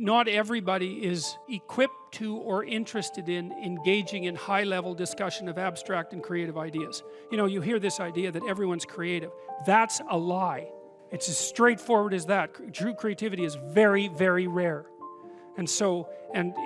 not everybody is equipped to or interested in engaging in high-level discussion of abstract and creative ideas. You know, you hear this idea that everyone's creative. That's a lie. It's as straightforward as that. True creativity is very, very rare. And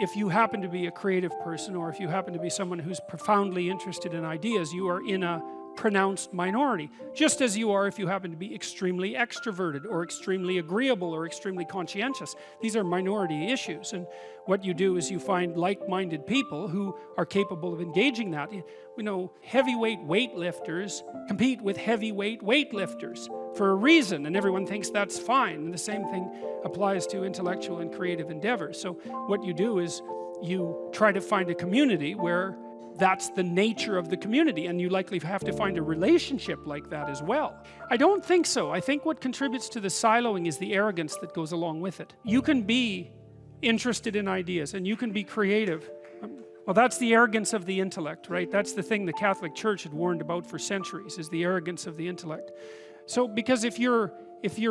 if you happen to be a creative person, or if you happen to be someone who's profoundly interested in ideas, you are in a pronounced minority, just as you are if you happen to be extremely extroverted or extremely agreeable or extremely conscientious. These are minority issues, and what you do is you find like-minded people who are capable of engaging that. You know, heavyweight weightlifters compete with heavyweight weightlifters for a reason, and everyone thinks that's fine, and the same thing applies to intellectual and creative endeavors. So what you do is you try to find a community where that's the nature of the community, and you likely have to find a relationship like that as well. I don't think so. I think what contributes to the siloing is the arrogance that goes along with it. You can be interested in ideas and you can be creative. Well, that's the arrogance of the intellect, right? That's the thing the Catholic Church had warned about for centuries, is the arrogance of the intellect. So because if you're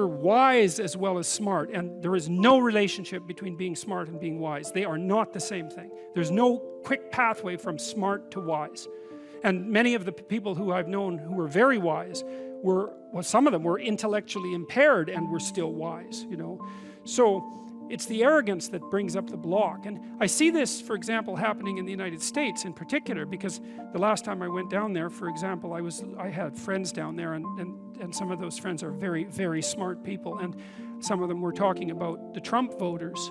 wise as well as smart, and there is no relationship between being smart and being wise, they are not the same thing. There's no quick pathway from smart to wise. And many of the people who I've known who were very wise well, some of them were intellectually impaired and were still wise, you know. So it's the arrogance that brings up the block. And I see this, for example, happening in the United States in particular, because the last time I went down there, for example, I had friends down there, and some of those friends are very, very smart people, and some of them were talking about the Trump voters,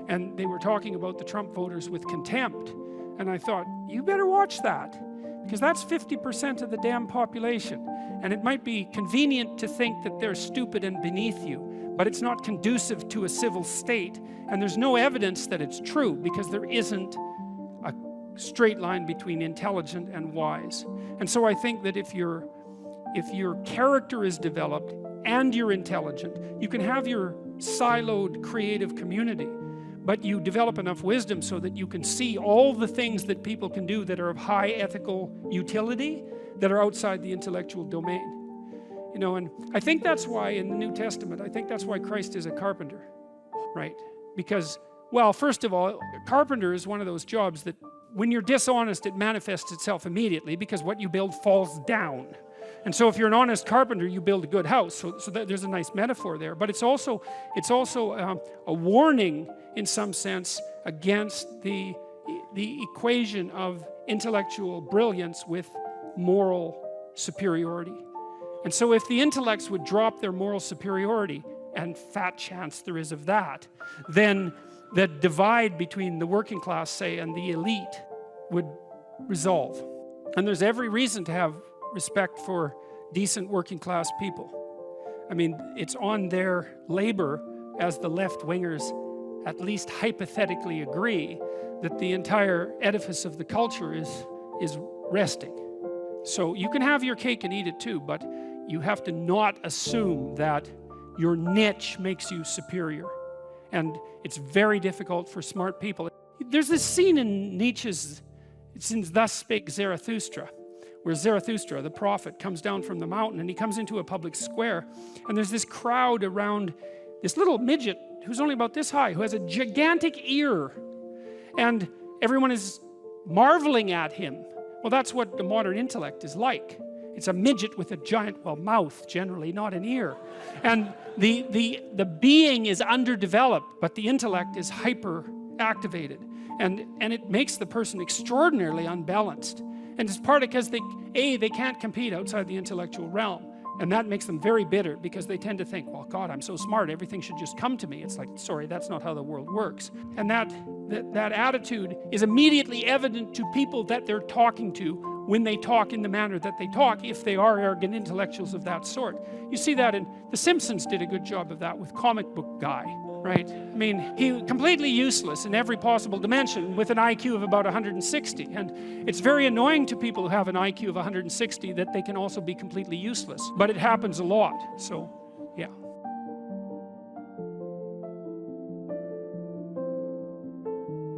and they were talking about the Trump voters with contempt. And I thought, you better watch that, because that's 50% of the damn population, and it might be convenient to think that they're stupid and beneath you, but it's not conducive to a civil state, and there's no evidence that it's true, because there isn't a straight line between intelligent and wise. And so I think that if your character is developed and you're intelligent, you can have your siloed creative community, but you develop enough wisdom so that you can see all the things that people can do that are of high ethical utility, that are outside the intellectual domain. You know, and I think that's why in the New Testament, I think that's why Christ is a carpenter, right? Because, well, first of all, a carpenter is one of those jobs that when you're dishonest, it manifests itself immediately, because what you build falls down. And so if you're an honest carpenter, you build a good house. So that there's a nice metaphor there. But it's also a warning, in some sense, against the equation of intellectual brilliance with moral superiority. And so if the intellects would drop their moral superiority, and fat chance there is of that, then the divide between the working class, say, and the elite would resolve. And there's every reason to have respect for decent working class people. I mean, it's on their labor, as the left-wingers at least hypothetically agree, that the entire edifice of the culture is resting. So you can have your cake and eat it too, but you have to not assume that your niche makes you superior. And it's very difficult for smart people. There's this scene in Nietzsche's, it's in Thus Spake Zarathustra, where Zarathustra, the prophet, comes down from the mountain, and he comes into a public square, and there's this crowd around this little midget who's only about this high, who has a gigantic ear, and everyone is marveling at him. Well, that's what the modern intellect is like. It's a midget with a giant, well, mouth generally, not an ear. And the being is underdeveloped, but the intellect is hyper activated. And it makes the person extraordinarily unbalanced. And it's partly because they can't compete outside the intellectual realm. And that makes them very bitter, because they tend to think, well, God, I'm so smart, everything should just come to me. It's like, sorry, that's not how the world works. And that attitude is immediately evident to people that they're talking to when they talk in the manner that they talk, if they are arrogant intellectuals of that sort. You see that in The Simpsons did a good job of that with Comic Book Guy, right? I mean, he completely useless in every possible dimension with an IQ of about 160. And it's very annoying to people who have an IQ of 160 that they can also be completely useless. But it happens a lot, so.